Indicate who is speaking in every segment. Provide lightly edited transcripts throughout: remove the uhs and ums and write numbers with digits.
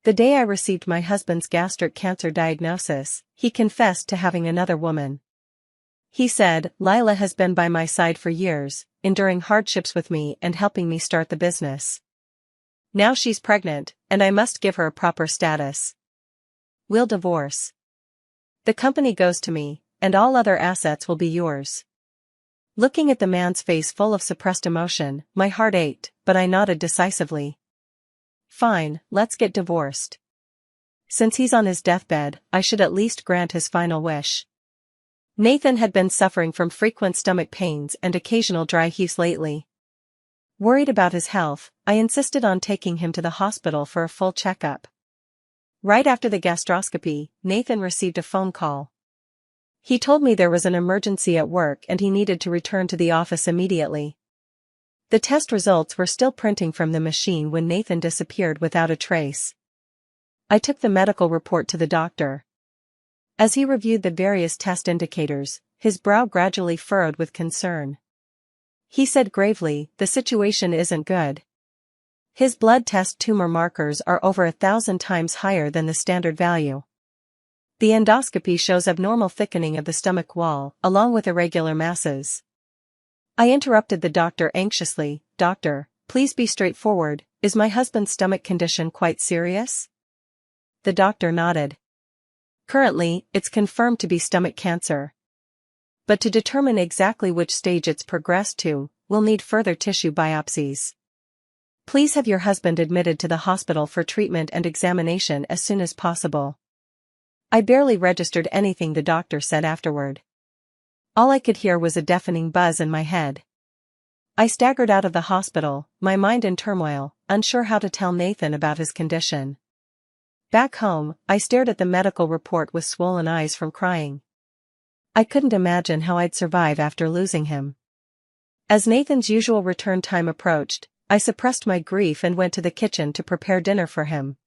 Speaker 1: The day I received my husband's gastric cancer diagnosis, he confessed to having another woman. He said, "Lila has been by my side for years, enduring hardships with me and helping me start the business. Now she's pregnant, and I must give her a proper status. We'll divorce. The company goes to me, and all other assets will be yours." Looking at the man's face full of suppressed emotion, my heart ached, but I nodded decisively. "Fine, let's get divorced. Since he's on his deathbed, I should at least grant his final wish." Nathan had been suffering from frequent stomach pains and occasional dry heaves lately. Worried about his health, I insisted on taking him to the hospital for a full checkup. Right after the gastroscopy, Nathan received a phone call. He told me there was an emergency at work and he needed to return to the office immediately. The test results were still printing from the machine when Nathan disappeared without a trace. I took the medical report to the doctor. As he reviewed the various test indicators, his brow gradually furrowed with concern. He said gravely, "The situation isn't good. His blood test tumor markers are over 1,000 times higher than the standard value. The endoscopy shows abnormal thickening of the stomach wall, along with irregular masses." I interrupted the doctor anxiously, "Doctor, please be straightforward, is my husband's stomach condition quite serious?" The doctor nodded. "Currently, it's confirmed to be stomach cancer. But to determine exactly which stage it's progressed to, we'll need further tissue biopsies. Please have your husband admitted to the hospital for treatment and examination as soon as possible." I barely registered anything the doctor said afterward. All I could hear was a deafening buzz in my head. I staggered out of the hospital, my mind in turmoil, unsure how to tell Nathan about his condition. Back home, I stared at the medical report with swollen eyes from crying. I couldn't imagine how I'd survive after losing him. As Nathan's usual return time approached, I suppressed my grief and went to the kitchen to prepare dinner for him.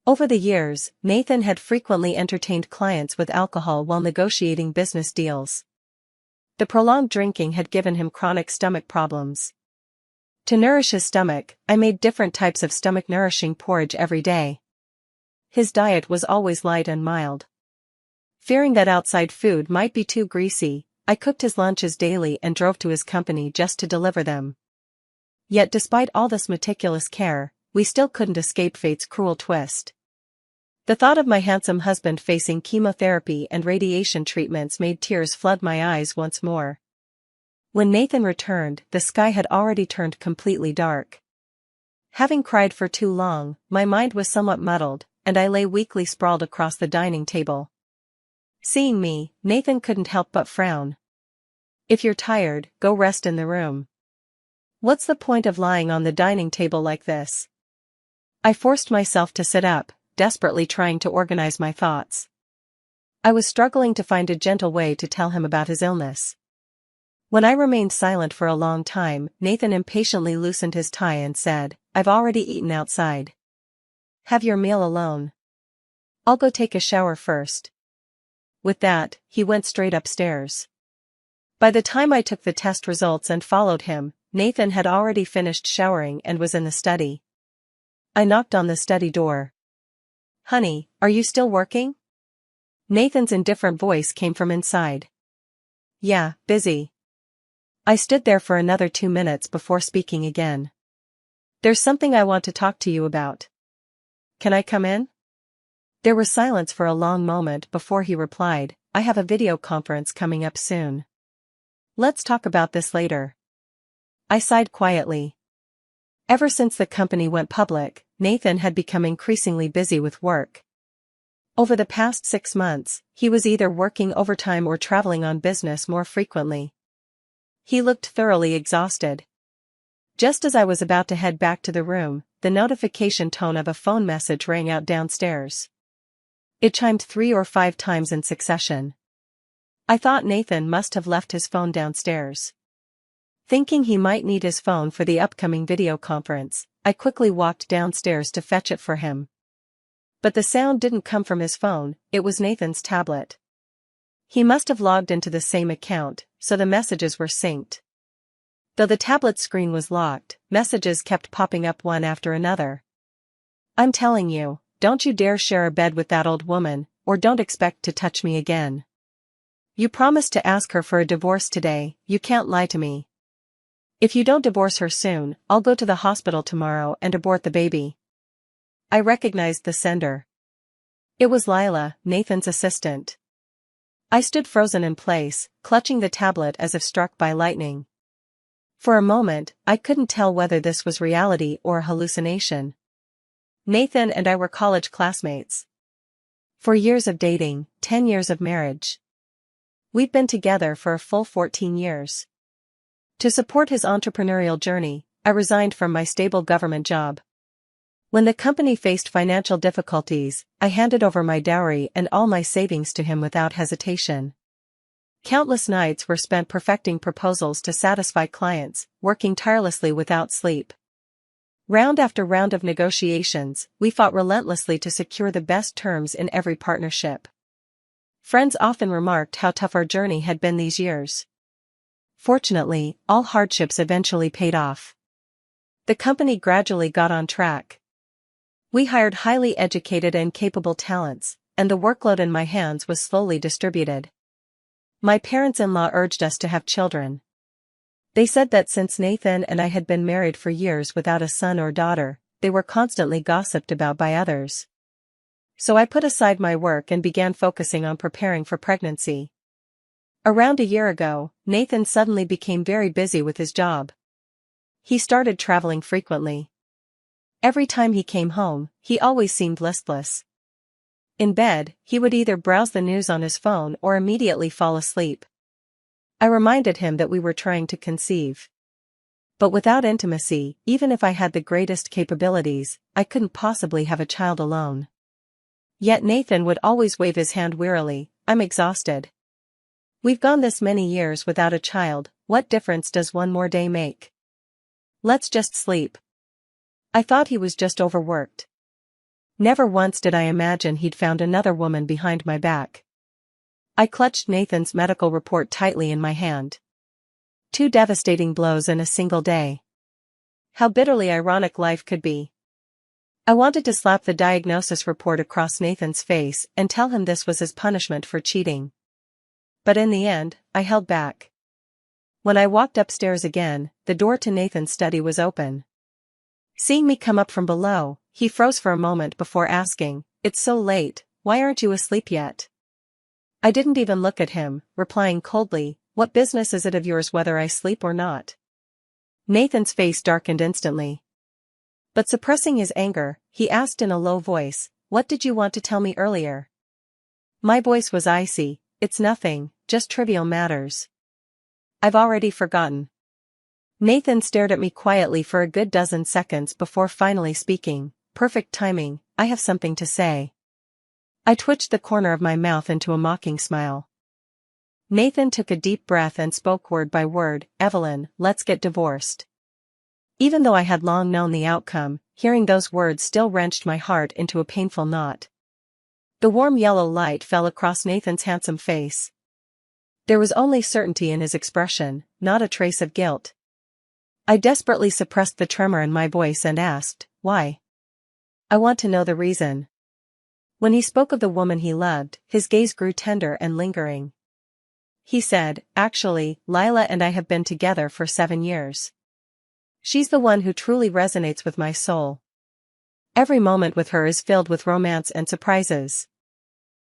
Speaker 1: Over the years, Nathan had frequently entertained clients with alcohol while negotiating business deals. The prolonged drinking had given him chronic stomach problems. To nourish his stomach, I made different types of stomach-nourishing porridge every day. His diet was always light and mild. Fearing that outside food might be too greasy, I cooked his lunches daily and drove to his company just to deliver them. Yet despite all this meticulous care, we still couldn't escape fate's cruel twist. The thought of my handsome husband facing chemotherapy and radiation treatments made tears flood my eyes once more. When Nathan returned, the sky had already turned completely dark. Having cried for too long, my mind was somewhat muddled, and I lay weakly sprawled across the dining table. Seeing me, Nathan couldn't help but frown. "If you're tired, go rest in the room. What's the point of lying on the dining table like this?" I forced myself to sit up, desperately trying to organize my thoughts. I was struggling to find a gentle way to tell him about his illness. When I remained silent for a long time, Nathan impatiently loosened his tie and said, "I've already eaten outside. Have your meal alone. I'll go take a shower first." With that, he went straight upstairs. By the time I took the test results and followed him, Nathan had already finished showering and was in the study. I knocked on the study door. "Honey, are you still working?" Nathan's indifferent voice came from inside. "Yeah, busy." I stood there for another 2 minutes before speaking again. "There's something I want to talk to you about. Can I come in?" There was silence for a long moment before he replied, "I have a video conference coming up soon. Let's talk about this later." I sighed quietly. Ever since the company went public, Nathan had become increasingly busy with work. Over the past 6 months, he was either working overtime or traveling on business more frequently. He looked thoroughly exhausted. Just as I was about to head back to the room, the notification tone of a phone message rang out downstairs. It chimed 3 or 5 times in succession. I thought Nathan must have left his phone downstairs. Thinking he might need his phone for the upcoming video conference, I quickly walked downstairs to fetch it for him. But the sound didn't come from his phone, it was Nathan's tablet. He must have logged into the same account, so the messages were synced. Though the tablet screen was locked, messages kept popping up one after another. "I'm telling you, don't you dare share a bed with that old woman, or don't expect to touch me again. You promised to ask her for a divorce today, you can't lie to me. If you don't divorce her soon, I'll go to the hospital tomorrow and abort the baby. I recognized the sender. It was Lila, Nathan's assistant. I stood frozen in place, clutching the tablet as if struck by lightning. For a moment, I couldn't tell whether this was reality or a hallucination. Nathan and I were college classmates. 4 years of dating, 10 years of marriage. We've been together for a full 14 years. To support his entrepreneurial journey, I resigned from my stable government job. When the company faced financial difficulties, I handed over my dowry and all my savings to him without hesitation. Countless nights were spent perfecting proposals to satisfy clients, working tirelessly without sleep. Round after round of negotiations, we fought relentlessly to secure the best terms in every partnership. Friends often remarked how tough our journey had been these years. Fortunately, all hardships eventually paid off. The company gradually got on track. We hired highly educated and capable talents, and the workload in my hands was slowly distributed. My parents-in-law urged us to have children. They said that since Nathan and I had been married for years without a son or daughter, they were constantly gossiped about by others. So I put aside my work and began focusing on preparing for pregnancy. Around a year ago, Nathan suddenly became very busy with his job. He started traveling frequently. Every time he came home, he always seemed listless. In bed, he would either browse the news on his phone or immediately fall asleep. I reminded him that we were trying to conceive. But without intimacy, even if I had the greatest capabilities, I couldn't possibly have a child alone. Yet Nathan would always wave his hand wearily, "I'm exhausted. We've gone this many years without a child, what difference does one more day make? Let's just sleep." I thought he was just overworked. Never once did I imagine he'd found another woman behind my back. I clutched Nathan's medical report tightly in my hand. 2 devastating blows in a single day. How bitterly ironic life could be. I wanted to slap the diagnosis report across Nathan's face and tell him this was his punishment for cheating. But in the end, I held back. When I walked upstairs again, the door to Nathan's study was open. Seeing me come up from below, he froze for a moment before asking, "It's so late, why aren't you asleep yet?" I didn't even look at him, replying coldly, "What business is it of yours whether I sleep or not?" Nathan's face darkened instantly. But suppressing his anger, he asked in a low voice, "What did you want to tell me earlier?" My voice was icy. "It's nothing, just trivial matters. I've already forgotten." Nathan stared at me quietly for a good dozen seconds before finally speaking. Perfect timing, "I have something to say." I twitched the corner of my mouth into a mocking smile. Nathan took a deep breath and spoke word by word, "Evelyn, let's get divorced." Even though I had long known the outcome, hearing those words still wrenched my heart into a painful knot. The warm yellow light fell across Nathan's handsome face. There was only certainty in his expression, not a trace of guilt. I desperately suppressed the tremor in my voice and asked, "Why?" "I want to know the reason." When he spoke of the woman he loved, his gaze grew tender and lingering. He said, "Actually, Lila and I have been together for 7 years. She's the one who truly resonates with my soul. Every moment with her is filled with romance and surprises.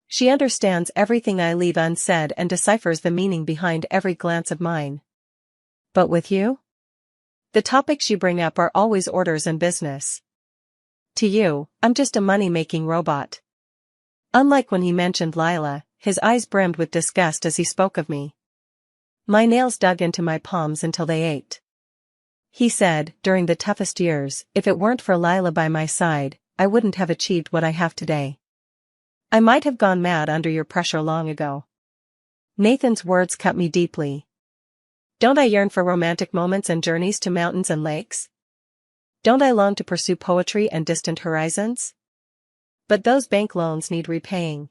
Speaker 1: She understands everything I leave unsaid and deciphers the meaning behind every glance of mine. But with you? The topics you bring up are always orders and business. To you, I'm just a money-making robot." Unlike when he mentioned Lila, his eyes brimmed with disgust as he spoke of me. My nails dug into my palms until they ached. He said, "During the toughest years, if it weren't for Lila by my side, I wouldn't have achieved what I have today. I might have gone mad under your pressure long ago." Nathan's words cut me deeply. Don't I yearn for romantic moments and journeys to mountains and lakes? Don't I long to pursue poetry and distant horizons? But those bank loans need repaying.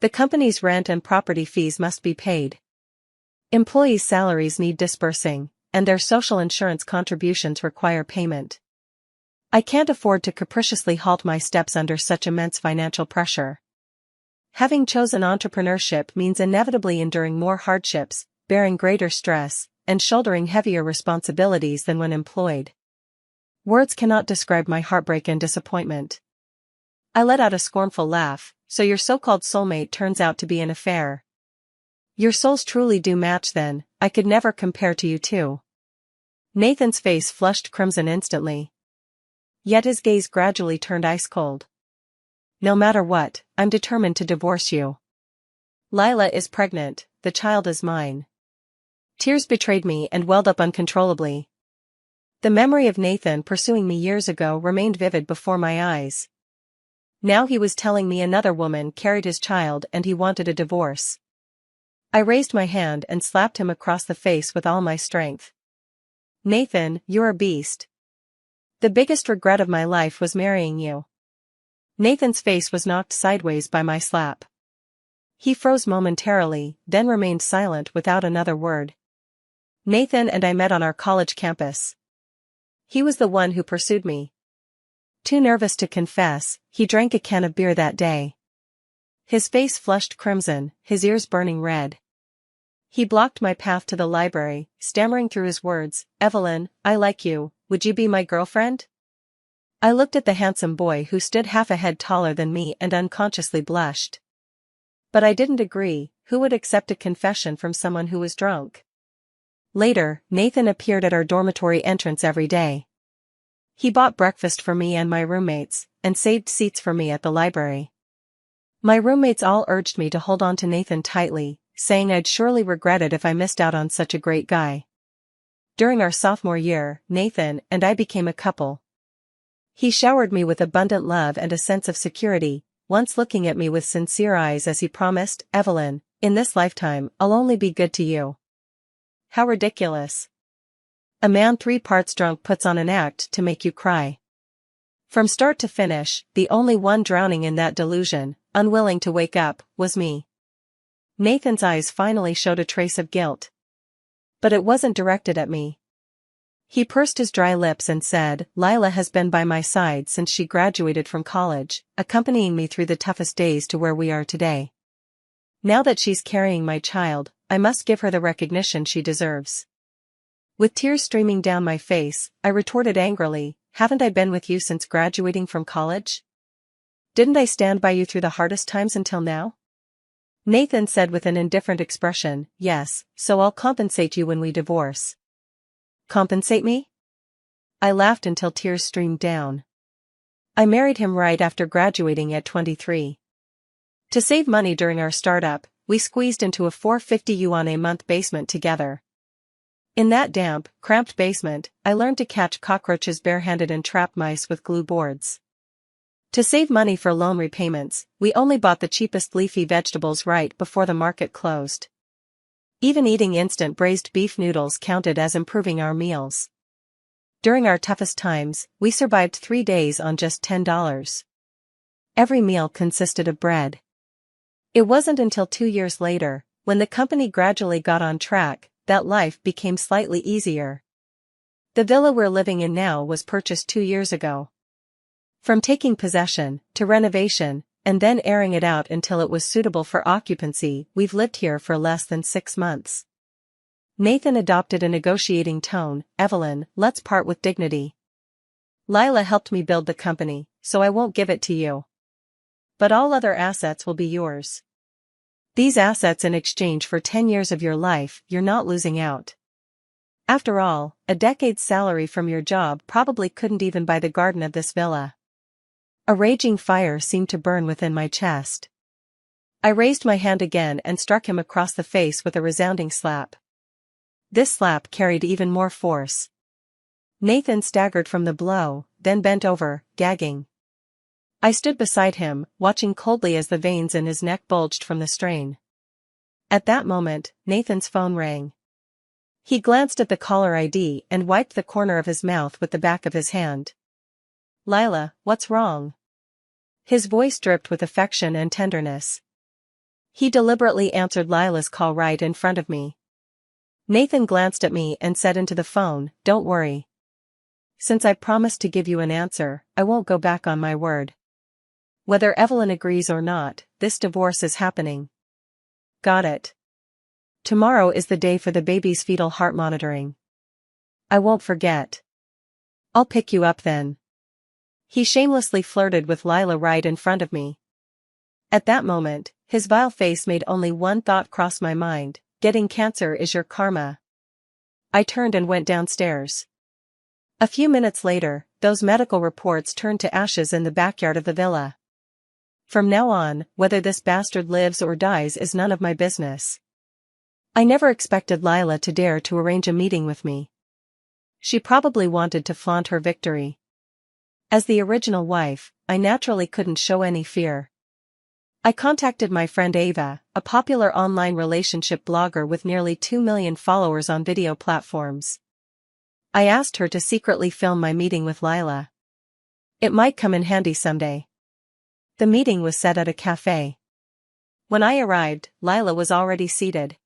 Speaker 1: The company's rent and property fees must be paid. Employees' salaries need disbursing, and their social insurance contributions require payment. I can't afford to capriciously halt my steps under such immense financial pressure. Having chosen entrepreneurship means inevitably enduring more hardships, bearing greater stress, and shouldering heavier responsibilities than when employed. Words cannot describe my heartbreak and disappointment. I let out a scornful laugh. So your so-called soulmate turns out to be an affair. Your souls truly do match then, I could never compare to you two. Nathan's face flushed crimson instantly. Yet his gaze gradually turned ice cold. No matter what, I'm determined to divorce you. Lila is pregnant, the child is mine. Tears betrayed me and welled up uncontrollably. The memory of Nathan pursuing me years ago remained vivid before my eyes. Now he was telling me another woman carried his child and he wanted a divorce. I raised my hand and slapped him across the face with all my strength. Nathan, you're a beast. The biggest regret of my life was marrying you. Nathan's face was knocked sideways by my slap. He froze momentarily, then remained silent without another word. Nathan and I met on our college campus. He was the one who pursued me. Too nervous to confess, he drank a can of beer that day. His face flushed crimson, his ears burning red. He blocked my path to the library, stammering through his words, "Evelyn, I like you, would you be my girlfriend?" I looked at the handsome boy who stood half a head taller than me and unconsciously blushed. But I didn't agree. Who would accept a confession from someone who was drunk? Later, Nathan appeared at our dormitory entrance every day. He bought breakfast for me and my roommates, and saved seats for me at the library. My roommates all urged me to hold on to Nathan tightly, saying I'd surely regret it if I missed out on such a great guy. During our sophomore year, Nathan and I became a couple. He showered me with abundant love and a sense of security, once looking at me with sincere eyes as he promised, "Evelyn, in this lifetime, I'll only be good to you." How ridiculous. A man 3 parts drunk puts on an act to make you cry. From start to finish, the only one drowning in that delusion, unwilling to wake up, was me. Nathan's eyes finally showed a trace of guilt. But it wasn't directed at me. He pursed his dry lips and said, "Lila has been by my side since she graduated from college, accompanying me through the toughest days to where we are today. Now that she's carrying my child, I must give her the recognition she deserves." With tears streaming down my face, I retorted angrily, "Haven't I been with you since graduating from college? Didn't I stand by you through the hardest times until now?" Nathan said with an indifferent expression, "Yes, so I'll compensate you when we divorce." Compensate me? I laughed until tears streamed down. I married him right after graduating at 23. To save money during our startup, we squeezed into a 450 yuan a month basement together. In that damp, cramped basement, I learned to catch cockroaches barehanded and trap mice with glue boards. To save money for loan repayments, we only bought the cheapest leafy vegetables right before the market closed. Even eating instant braised beef noodles counted as improving our meals. During our toughest times, we survived 3 days on just $10. Every meal consisted of bread. It wasn't until 2 years later, when the company gradually got on track, that life became slightly easier. The villa we're living in now was purchased 2 years ago. From taking possession, to renovation, and then airing it out until it was suitable for occupancy, we've lived here for less than 6 months. Nathan adopted a negotiating tone, "Evelyn, let's part with dignity. Lila helped me build the company, so I won't give it to you. But all other assets will be yours. These assets in exchange for 10 years of your life, you're not losing out. After all, a decade's salary from your job probably couldn't even buy the garden of this villa." A raging fire seemed to burn within my chest. I raised my hand again and struck him across the face with a resounding slap. This slap carried even more force. Nathan staggered from the blow, then bent over, gagging. I stood beside him, watching coldly as the veins in his neck bulged from the strain. At that moment, Nathan's phone rang. He glanced at the caller ID and wiped the corner of his mouth with the back of his hand. "Lila, what's wrong?" His voice dripped with affection and tenderness. He deliberately answered Lila's call right in front of me. Nathan glanced at me and said into the phone, "Don't worry. since I promised to give you an answer, I won't go back on my word. Whether Evelyn agrees or not, this divorce is happening. Got it. Tomorrow is the day for the baby's fetal heart monitoring. I won't forget. I'll pick you up then. He shamelessly flirted with Lila right in front of me. At that moment, his vile face made only one thought cross my mind: getting cancer is your karma. I turned and went downstairs. A few minutes later, those medical reports turned to ashes in the backyard of the villa. From now on, whether this bastard lives or dies is none of my business. I never expected Lila to dare to arrange a meeting with me. She probably wanted to flaunt her victory. As the original wife, I naturally couldn't show any fear. I contacted my friend Ava, a popular online relationship blogger with nearly 2 million followers on video platforms. I asked her to secretly film my meeting with Lila. It might come in handy someday. The meeting was set at a cafe. When I arrived, Lila was already seated.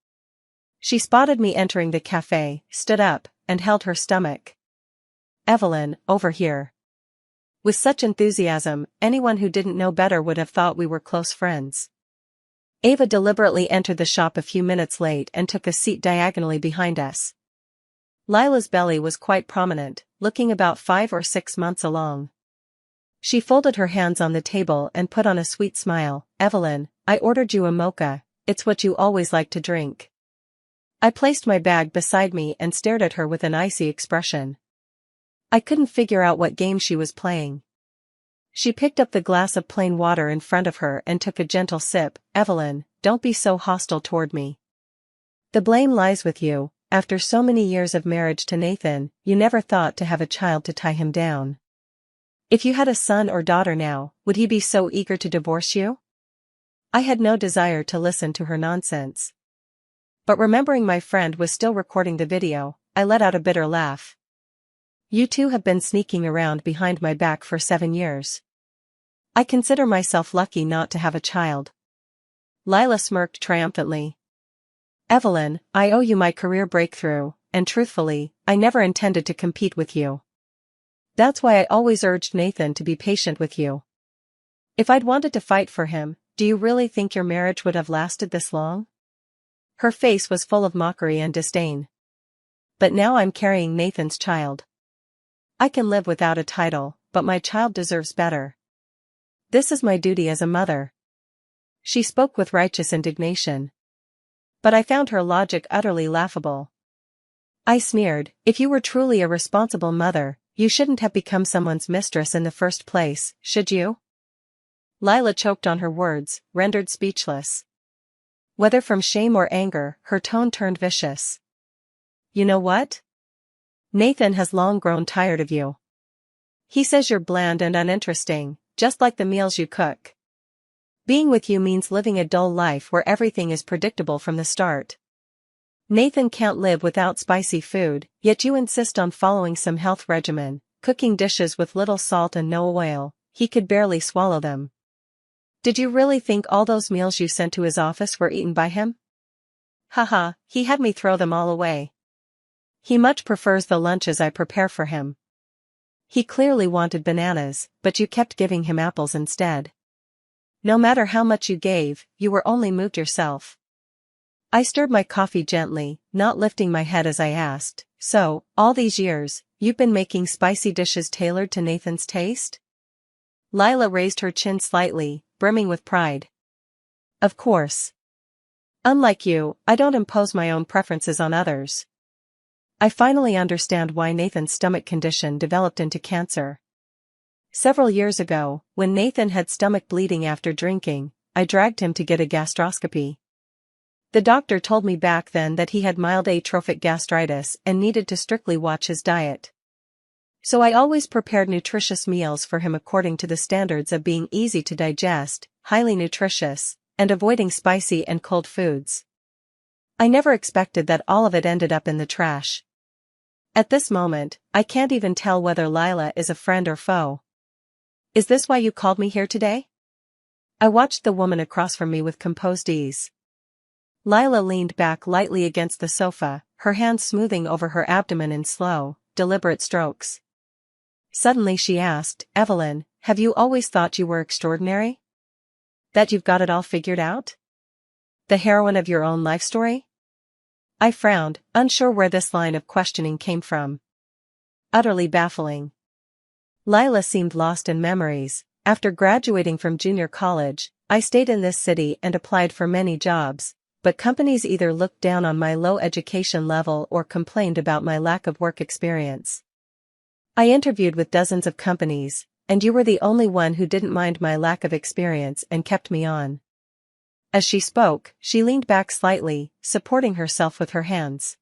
Speaker 1: She spotted me entering the cafe, stood up, and held her stomach. "Evelyn, over here." With such enthusiasm, anyone who didn't know better would have thought we were close friends. Ava deliberately entered the shop a few minutes late and took a seat diagonally behind us. Lila's belly was quite prominent, looking about 5 or 6 months along. She folded her hands on the table and put on a sweet smile. "Evelyn, I ordered you a mocha, it's what you always like to drink." I placed my bag beside me and stared at her with an icy expression. I couldn't figure out what game she was playing. She picked up the glass of plain water in front of her and took a gentle sip. "Evelyn, don't be so hostile toward me. The blame lies with you. After so many years of marriage to Nathan, you never thought to have a child to tie him down. If you had a son or daughter now, would he be so eager to divorce you?" I had no desire to listen to her nonsense. But remembering my friend was still recording the video, I let out a bitter laugh. "You two have been sneaking around behind my back for 7 years. I consider myself lucky not to have a child." Lila smirked triumphantly. "Evelyn, I owe you my career breakthrough, and truthfully, I never intended to compete with you. That's why I always urged Nathan to be patient with you. If I'd wanted to fight for him, do you really think your marriage would have lasted this long?" Her face was full of mockery and disdain. "But now I'm carrying Nathan's child. I can live without a title, but my child deserves better. This is my duty as a mother." She spoke with righteous indignation. But I found her logic utterly laughable. I sneered, "If you were truly a responsible mother, you shouldn't have become someone's mistress in the first place, should you?" Lila choked on her words, rendered speechless. Whether from shame or anger, her tone turned vicious. "You know what? Nathan has long grown tired of you. He says you're bland and uninteresting, just like the meals you cook. Being with you means living a dull life where everything is predictable from the start. Nathan can't live without spicy food, yet you insist on following some health regimen, cooking dishes with little salt and no oil. He could barely swallow them. Did you really think all those meals you sent to his office were eaten by him? Haha, he had me throw them all away. He much prefers the lunches I prepare for him. He clearly wanted bananas, but you kept giving him apples instead. No matter how much you gave, you were only moved yourself." I stirred my coffee gently, not lifting my head as I asked, "So, all these years, you've been making spicy dishes tailored to Nathan's taste?" Lila raised her chin slightly, brimming with pride. "Of course. Unlike you, I don't impose my own preferences on others. I finally understand why Nathan's stomach condition developed into cancer. Several years ago, when Nathan had stomach bleeding after drinking, I dragged him to get a gastroscopy. The doctor told me back then that he had mild atrophic gastritis and needed to strictly watch his diet. So I always prepared nutritious meals for him according to the standards of being easy to digest, highly nutritious, and avoiding spicy and cold foods. I never expected that all of it ended up in the trash. At this moment, I can't even tell whether Lila is a friend or foe. Is this why you called me here today?" I watched the woman across from me with composed ease. Lila leaned back lightly against the sofa, her hands smoothing over her abdomen in slow, deliberate strokes. Suddenly she asked, Evelyn, have you always thought you were extraordinary? That you've got it all figured out? The heroine of your own life story? I frowned, unsure where this line of questioning came from. Utterly baffling. Lila seemed lost in memories. After graduating from junior college, I stayed in this city and applied for many jobs, but companies either looked down on my low education level or complained about my lack of work experience. I interviewed with dozens of companies, and you were the only one who didn't mind my lack of experience and kept me on. As she spoke, she leaned back slightly, supporting herself with her hands.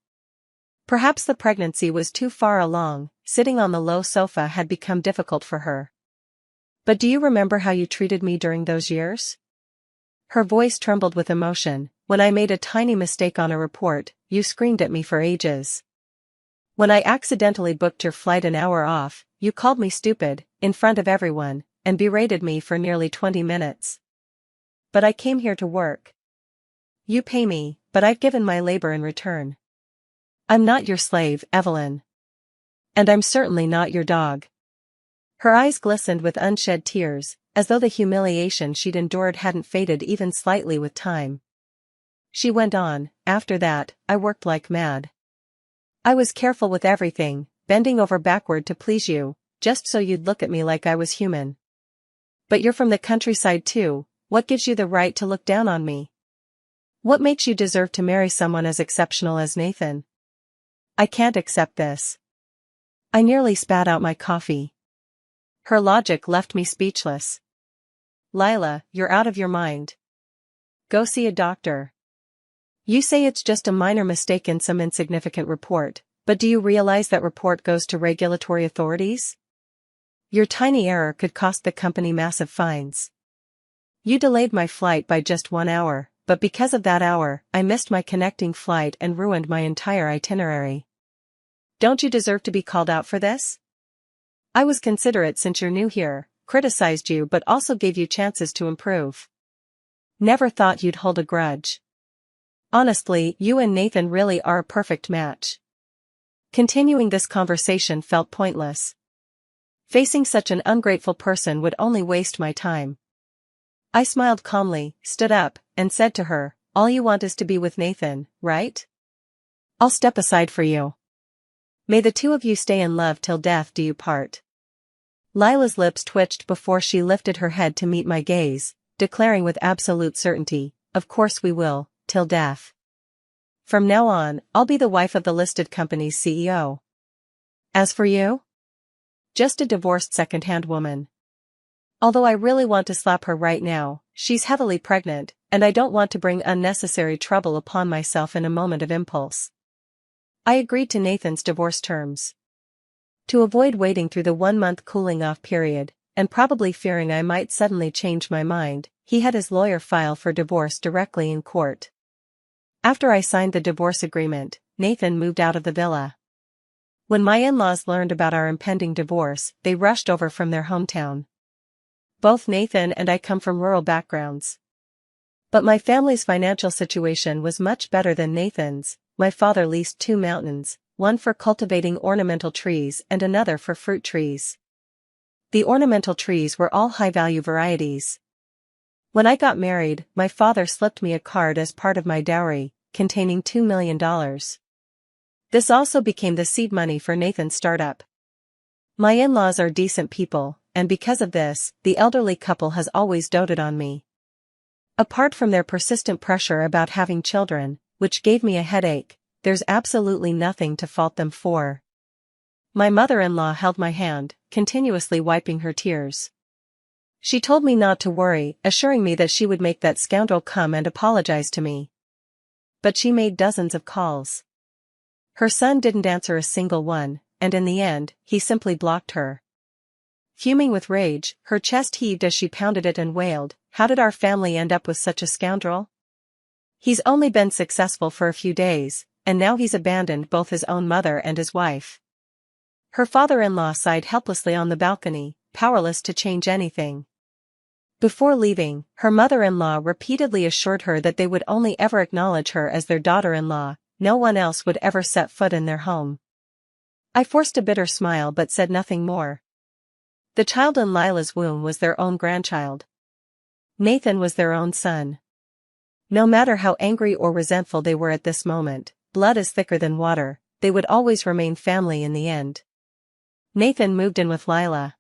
Speaker 1: Perhaps the pregnancy was too far along, sitting on the low sofa had become difficult for her. But do you remember how you treated me during those years? Her voice trembled with emotion. When I made a tiny mistake on a report, you screamed at me for ages. When I accidentally booked your flight an hour off, you called me stupid, in front of everyone, and berated me for nearly 20 minutes. But I came here to work. You pay me, but I've given my labor in return. I'm not your slave, Evelyn. And I'm certainly not your dog. Her eyes glistened with unshed tears, as though the humiliation she'd endured hadn't faded even slightly with time. She went on, after that, I worked like mad. I was careful with everything, bending over backward to please you, just so you'd look at me like I was human. But you're from the countryside too, what gives you the right to look down on me? What makes you deserve to marry someone as exceptional as Nathan? I can't accept this. I nearly spat out my coffee. Her logic left me speechless. Lila, you're out of your mind. Go see a doctor. You say it's just a minor mistake in some insignificant report, but do you realize that report goes to regulatory authorities? Your tiny error could cost the company massive fines. You delayed my flight by just 1 hour, but because of that hour, I missed my connecting flight and ruined my entire itinerary. Don't you deserve to be called out for this? I was considerate since you're new here, criticized you but also gave you chances to improve. Never thought you'd hold a grudge. Honestly, you and Nathan really are a perfect match. Continuing this conversation felt pointless. Facing such an ungrateful person would only waste my time. I smiled calmly, stood up, and said to her, all you want is to be with Nathan, right? I'll step aside for you. May the two of you stay in love till death do you part. Lila's lips twitched before she lifted her head to meet my gaze, declaring with absolute certainty, of course we will, till death. From now on, I'll be the wife of the listed company's CEO. As for you? Just a divorced second-hand woman. Although I really want to slap her right now, she's heavily pregnant, and I don't want to bring unnecessary trouble upon myself in a moment of impulse. I agreed to Nathan's divorce terms. To avoid waiting through the 1-month cooling-off period, and probably fearing I might suddenly change my mind, he had his lawyer file for divorce directly in court. After I signed the divorce agreement, Nathan moved out of the villa. When my in-laws learned about our impending divorce, they rushed over from their hometown. Both Nathan and I come from rural backgrounds. But my family's financial situation was much better than Nathan's. My father leased 2 mountains, one for cultivating ornamental trees and another for fruit trees. The ornamental trees were all high-value varieties. When I got married, my father slipped me a card as part of my dowry, containing $2 million. This also became the seed money for Nathan's startup. My in-laws are decent people, and because of this, the elderly couple has always doted on me. Apart from their persistent pressure about having children, which gave me a headache, there's absolutely nothing to fault them for. My mother-in-law held my hand, continuously wiping her tears. She told me not to worry, assuring me that she would make that scoundrel come and apologize to me. But she made dozens of calls. Her son didn't answer a single one, and in the end, he simply blocked her. Fuming with rage, her chest heaved as she pounded it and wailed, "How did our family end up with such a scoundrel? He's only been successful for a few days, and now he's abandoned both his own mother and his wife." Her father-in-law sighed helplessly on the balcony, powerless to change anything. Before leaving, her mother-in-law repeatedly assured her that they would only ever acknowledge her as their daughter-in-law, no one else would ever set foot in their home. I forced a bitter smile but said nothing more. The child in Lila's womb was their own grandchild. Nathan was their own son. No matter how angry or resentful they were at this moment, blood is thicker than water, they would always remain family in the end. Nathan moved in with Lila.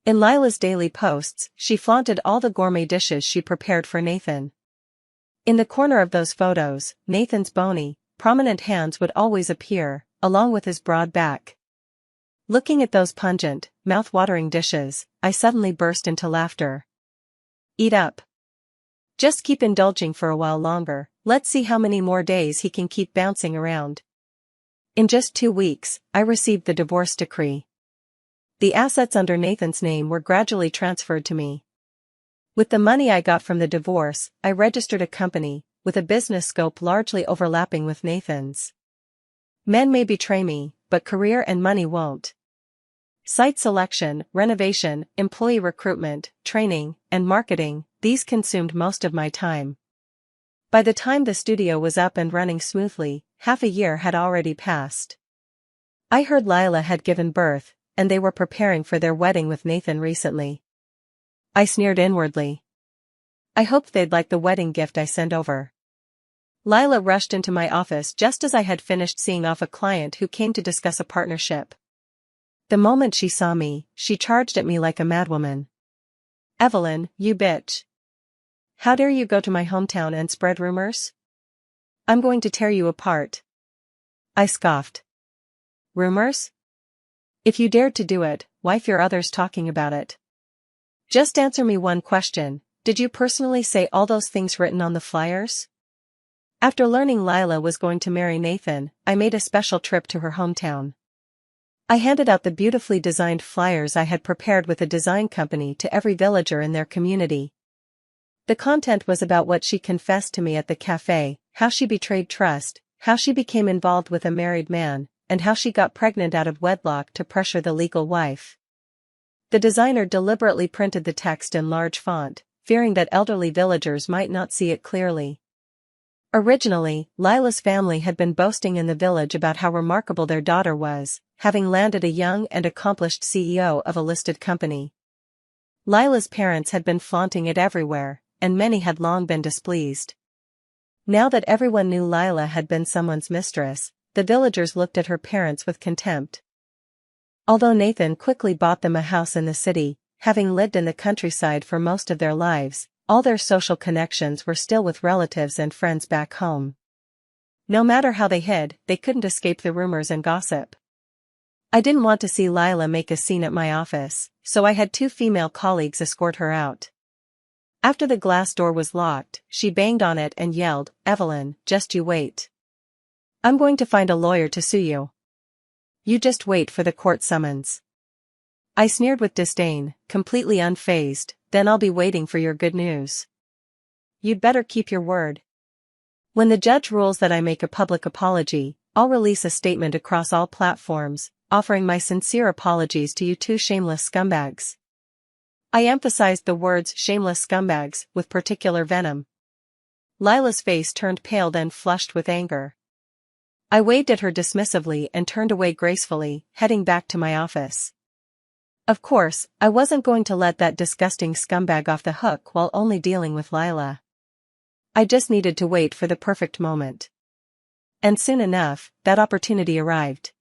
Speaker 1: In Lila's daily posts, she flaunted all the gourmet dishes she prepared for Nathan. In the corner of those photos, Nathan's bony, prominent hands would always appear, along with his broad back. Looking at those pungent, mouth-watering dishes, I suddenly burst into laughter. Eat up. Just keep indulging for a while longer, let's see how many more days he can keep bouncing around. In just 2 weeks, I received the divorce decree. The assets under Nathan's name were gradually transferred to me. With the money I got from the divorce, I registered a company, with a business scope largely overlapping with Nathan's. Men may betray me, but career and money won't. Site selection, renovation, employee recruitment, training, and marketing, these consumed most of my time. By the time the studio was up and running smoothly, half a year had already passed. I heard Lila had given birth, and they were preparing for their wedding with Nathan recently. I sneered inwardly. I hoped they'd like the wedding gift I sent over. Lila rushed into my office just as I had finished seeing off a client who came to discuss a partnership. The moment she saw me, she charged at me like a madwoman. "Evelyn, you bitch. How dare you go to my hometown and spread rumors? I'm going to tear you apart." I scoffed. "Rumors? If you dared to do it, why fear others talking about it? Just answer me one question, did you personally say all those things written on the flyers?" After learning Lila was going to marry Nathan, I made a special trip to her hometown. I handed out the beautifully designed flyers I had prepared with a design company to every villager in their community. The content was about what she confessed to me at the cafe, how she betrayed trust, how she became involved with a married man, and how she got pregnant out of wedlock to pressure the legal wife. The designer deliberately printed the text in large font, fearing that elderly villagers might not see it clearly. Originally, Lila's family had been boasting in the village about how remarkable their daughter was, having landed a young and accomplished CEO of a listed company. Lila's parents had been flaunting it everywhere, and many had long been displeased. Now that everyone knew Lila had been someone's mistress, the villagers looked at her parents with contempt. Although Nathan quickly bought them a house in the city, having lived in the countryside for most of their lives, all their social connections were still with relatives and friends back home. No matter how they hid, they couldn't escape the rumors and gossip. I didn't want to see Lila make a scene at my office, so I had 2 female colleagues escort her out. After the glass door was locked, she banged on it and yelled, "Evelyn, just you wait. I'm going to find a lawyer to sue you. You just wait for the court summons." I sneered with disdain, completely unfazed, "Then I'll be waiting for your good news. You'd better keep your word. When the judge rules that I make a public apology, I'll release a statement across all platforms, offering my sincere apologies to you 2 shameless scumbags." I emphasized the words "shameless scumbags" with particular venom. Lila's face turned pale, then flushed with anger. I waved at her dismissively and turned away gracefully, heading back to my office. Of course, I wasn't going to let that disgusting scumbag off the hook while only dealing with Lila. I just needed to wait for the perfect moment. And soon enough, that opportunity arrived.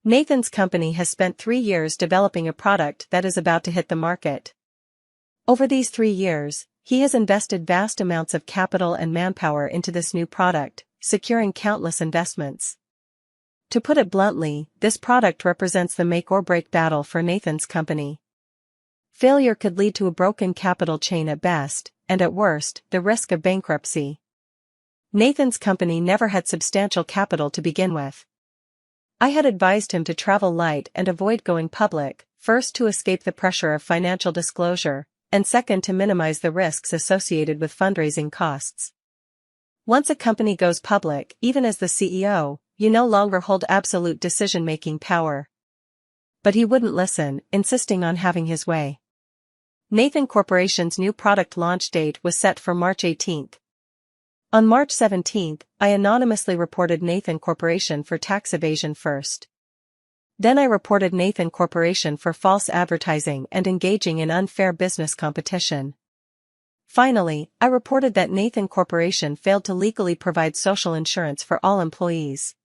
Speaker 1: Nathan's company has spent 3 years developing a product that is about to hit the market. Over these 3 years, he has invested vast amounts of capital and manpower into this new product, securing countless investments. To put it bluntly, this product represents the make-or-break battle for Nathan's company. Failure could lead to a broken capital chain at best, and at worst, the risk of bankruptcy. Nathan's company never had substantial capital to begin with. I had advised him to travel light and avoid going public, first to escape the pressure of financial disclosure, and second to minimize the risks associated with fundraising costs. Once a company goes public, even as the CEO, you no longer hold absolute decision-making power. But he wouldn't listen, insisting on having his way. Nathan Corporation's new product launch date was set for March 18th. On March 17th, I anonymously reported Nathan Corporation for tax evasion first. Then I reported Nathan Corporation for false advertising and engaging in unfair business competition. Finally, I reported that Nathan Corporation failed to legally provide social insurance for all employees.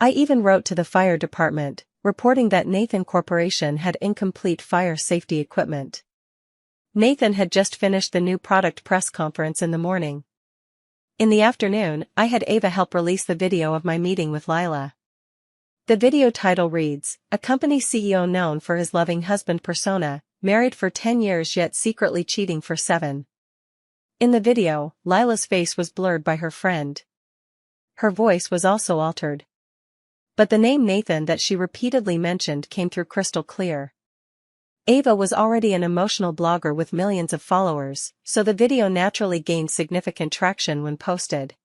Speaker 1: I even wrote to the fire department, reporting that Nathan Corporation had incomplete fire safety equipment. Nathan had just finished the new product press conference in the morning. In the afternoon, I had Ava help release the video of my meeting with Lila. The video title reads, "A company CEO known for his loving husband persona, married for 10 years yet secretly cheating for 7. In the video, Lila's face was blurred by her friend. Her voice was also altered. But the name Nathan that she repeatedly mentioned came through crystal clear. Ava was already an emotional blogger with millions of followers, so the video naturally gained significant traction when posted.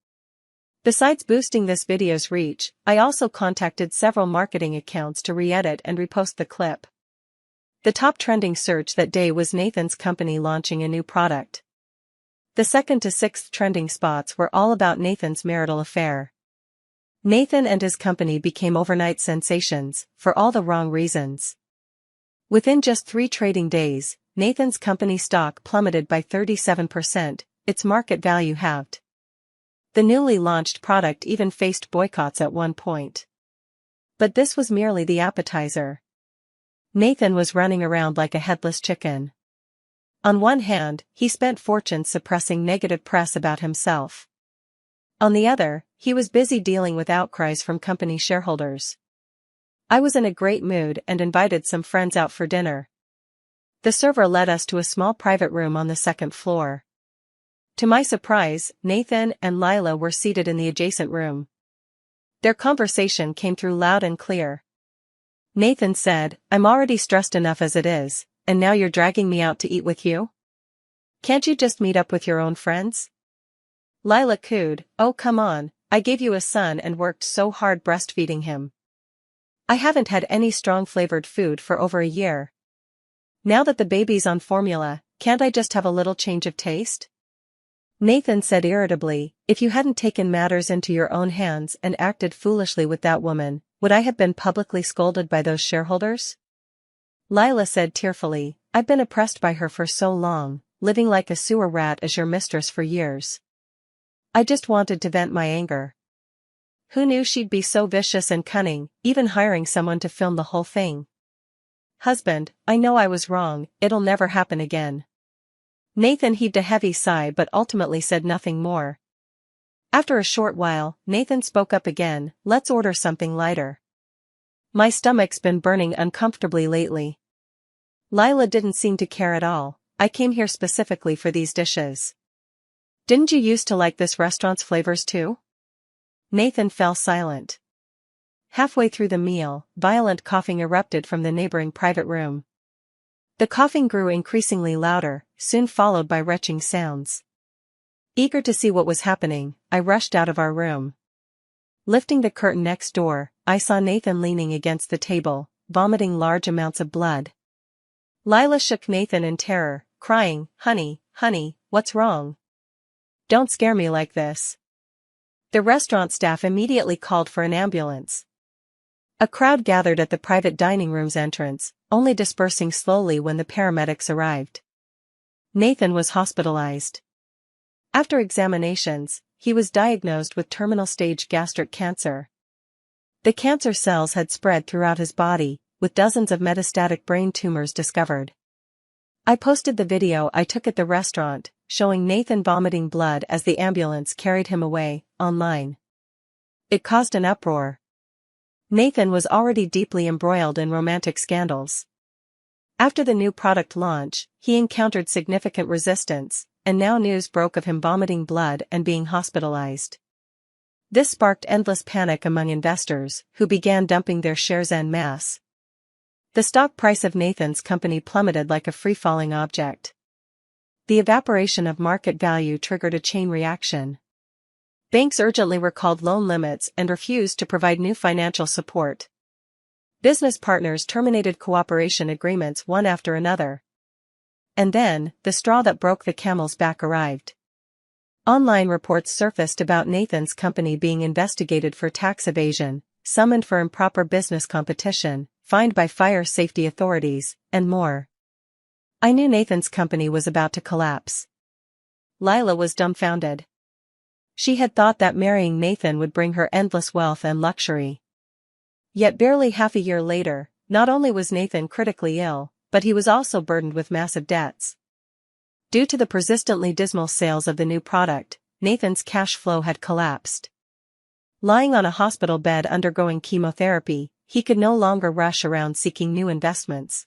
Speaker 1: Besides boosting this video's reach, I also contacted several marketing accounts to re-edit and repost the clip. The top trending search that day was Nathan's company launching a new product. The second to sixth trending spots were all about Nathan's marital affair. Nathan and his company became overnight sensations, for all the wrong reasons. Within just 3 trading days, Nathan's company stock plummeted by 37%, its market value halved. The newly launched product even faced boycotts at one point. But this was merely the appetizer. Nathan was running around like a headless chicken. On one hand, he spent fortunes suppressing negative press about himself. On the other, he was busy dealing with outcries from company shareholders. I was in a great mood and invited some friends out for dinner. The server led us to a small private room on the second floor. To my surprise, Nathan and Lila were seated in the adjacent room. Their conversation came through loud and clear. Nathan said, "I'm already stressed enough as it is, and now you're dragging me out to eat with you? Can't you just meet up with your own friends?" Lila cooed, "Oh come on, I gave you a son and worked so hard breastfeeding him. I haven't had any strong flavored food for over a year. Now that the baby's on formula, can't I just have a little change of taste?" Nathan said irritably, "If you hadn't taken matters into your own hands and acted foolishly with that woman, would I have been publicly scolded by those shareholders?" Lila said tearfully, "I've been oppressed by her for so long, living like a sewer rat as your mistress for years. I just wanted to vent my anger. Who knew she'd be so vicious and cunning, even hiring someone to film the whole thing? Husband, I know I was wrong, it'll never happen again." Nathan heaved a heavy sigh but ultimately said nothing more. After a short while, Nathan spoke up again, "Let's order something lighter. My stomach's been burning uncomfortably lately." Lila didn't seem to care at all. "I came here specifically for these dishes. Didn't you used to like this restaurant's flavors too?" Nathan fell silent. Halfway through the meal, violent coughing erupted from the neighboring private room. The coughing grew increasingly louder, soon followed by retching sounds. Eager to see what was happening, I rushed out of our room. Lifting the curtain next door, I saw Nathan leaning against the table, vomiting large amounts of blood. Lila shook Nathan in terror, crying, honey, what's wrong? Don't scare me like this." The restaurant staff immediately called for an ambulance. A crowd gathered at the private dining room's entrance, only dispersing slowly when the paramedics arrived. Nathan was hospitalized. After examinations, he was diagnosed with terminal-stage gastric cancer. The cancer cells had spread throughout his body, with dozens of metastatic brain tumors discovered. I posted the video I took at the restaurant, showing Nathan vomiting blood as the ambulance carried him away, online. It caused an uproar. Nathan was already deeply embroiled in romantic scandals. After the new product launch, he encountered significant resistance, and now news broke of him vomiting blood and being hospitalized. This sparked endless panic among investors, who began dumping their shares en masse. The stock price of Nathan's company plummeted like a free-falling object. The evaporation of market value triggered a chain reaction. Banks urgently recalled loan limits and refused to provide new financial support. Business partners terminated cooperation agreements one after another. And then, the straw that broke the camel's back arrived. Online reports surfaced about Nathan's company being investigated for tax evasion, summoned for improper business competition, fined by fire safety authorities, and more. I knew Nathan's company was about to collapse. Lila was dumbfounded. She had thought that marrying Nathan would bring her endless wealth and luxury. Yet barely half a year later, not only was Nathan critically ill, but he was also burdened with massive debts. Due to the persistently dismal sales of the new product, Nathan's cash flow had collapsed. Lying on a hospital bed undergoing chemotherapy, he could no longer rush around seeking new investments.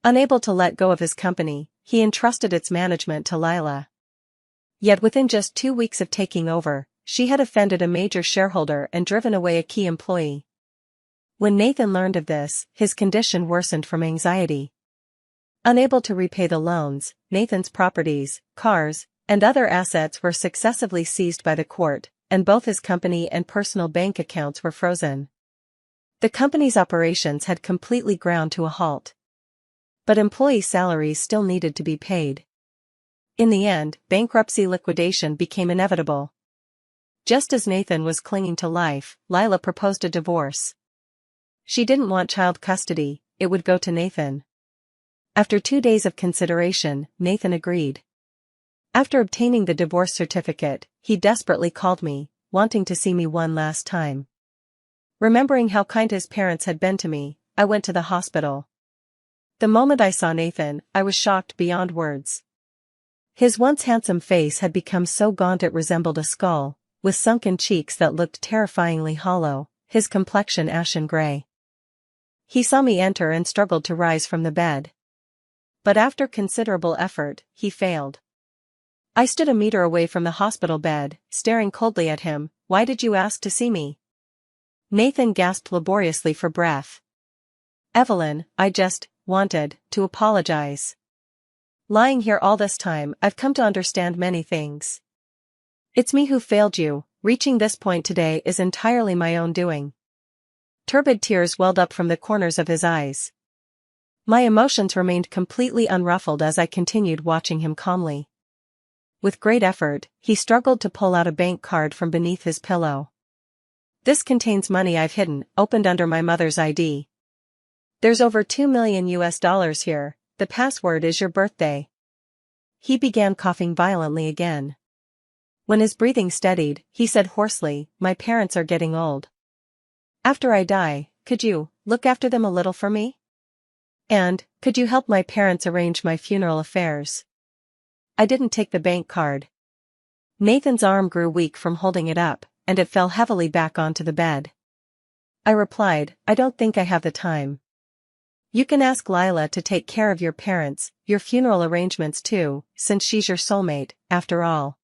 Speaker 1: Unable to let go of his company, he entrusted its management to Lila. Yet within just 2 weeks of taking over, she had offended a major shareholder and driven away a key employee. When Nathan learned of this, his condition worsened from anxiety. Unable to repay the loans, Nathan's properties, cars, and other assets were successively seized by the court, and both his company and personal bank accounts were frozen. The company's operations had completely ground to a halt. But employee salaries still needed to be paid. In the end, bankruptcy liquidation became inevitable. Just as Nathan was clinging to life, Lila proposed a divorce. She didn't want child custody, it would go to Nathan. After 2 days of consideration, Nathan agreed. After obtaining the divorce certificate, he desperately called me, wanting to see me one last time. Remembering how kind his parents had been to me, I went to the hospital. The moment I saw Nathan, I was shocked beyond words. His once handsome face had become so gaunt it resembled a skull, with sunken cheeks that looked terrifyingly hollow, his complexion ashen gray. He saw me enter and struggled to rise from the bed. But after considerable effort, he failed. I stood a meter away from the hospital bed, staring coldly at him. "Why did you ask to see me?" Nathan gasped laboriously for breath. "Evelyn, I just wanted to apologize. Lying here all this time, I've come to understand many things. It's me who failed you. Reaching this point today is entirely my own doing." Turbid tears welled up from the corners of his eyes. My emotions remained completely unruffled as I continued watching him calmly. With great effort, he struggled to pull out a bank card from beneath his pillow. "This contains money I've hidden, opened under my mother's ID. There's over $2 million here, the password is your birthday." He began coughing violently again. When his breathing steadied, he said hoarsely, "My parents are getting old. After I die, could you look after them a little for me? And, could you help my parents arrange my funeral affairs?" I didn't take the bank card. Nathan's arm grew weak from holding it up, and it fell heavily back onto the bed. I replied, "I don't think I have the time. You can ask Lila to take care of your parents, your funeral arrangements too, since she's your soulmate, after all.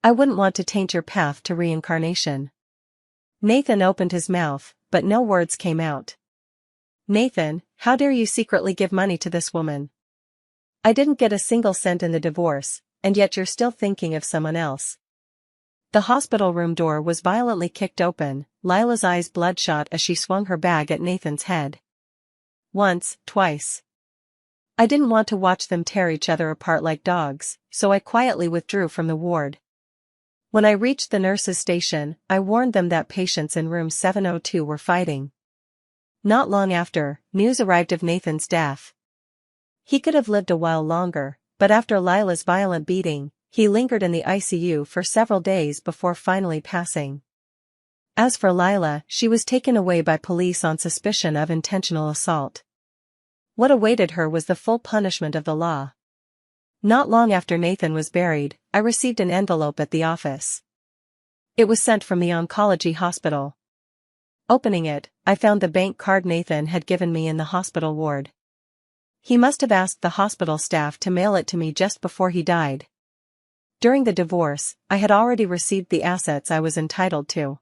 Speaker 1: I wouldn't want to taint your path to reincarnation." Nathan opened his mouth, but no words came out. "Nathan, how dare you secretly give money to this woman? I didn't get a single cent in the divorce, and yet you're still thinking of someone else." The hospital room door was violently kicked open, Lila's eyes bloodshot as she swung her bag at Nathan's head. Once, twice. I didn't want to watch them tear each other apart like dogs, so I quietly withdrew from the ward. When I reached the nurses' station, I warned them that patients in room 702 were fighting. Not long after, news arrived of Nathan's death. He could have lived a while longer, but after Lila's violent beating, he lingered in the ICU for several days before finally passing. As for Lila, she was taken away by police on suspicion of intentional assault. What awaited her was the full punishment of the law. Not long after Nathan was buried, I received an envelope at the office. It was sent from the oncology hospital. Opening it, I found the bank card Nathan had given me in the hospital ward. He must have asked the hospital staff to mail it to me just before he died. During the divorce, I had already received the assets I was entitled to.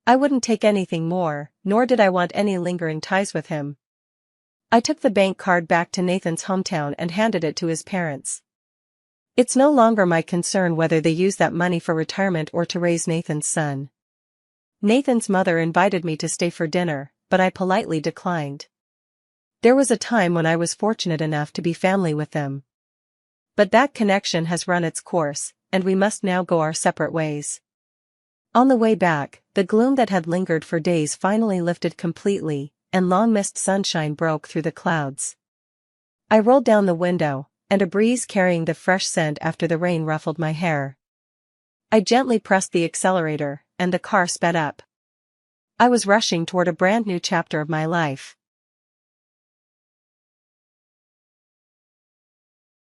Speaker 1: I wouldn't take anything more, nor did I want any lingering ties with him. I took the bank card back to Nathan's hometown and handed it to his parents. It's no longer my concern whether they use that money for retirement or to raise Nathan's son. Nathan's mother invited me to stay for dinner, but I politely declined. There was a time when I was fortunate enough to be family with them. But that connection has run its course, and we must now go our separate ways. On the way back, the gloom that had lingered for days finally lifted completely, and long-missed sunshine broke through the clouds. I rolled down the window, and a breeze carrying the fresh scent after the rain ruffled my hair. I gently pressed the accelerator, and the car sped up. I was rushing toward a brand new chapter of my life.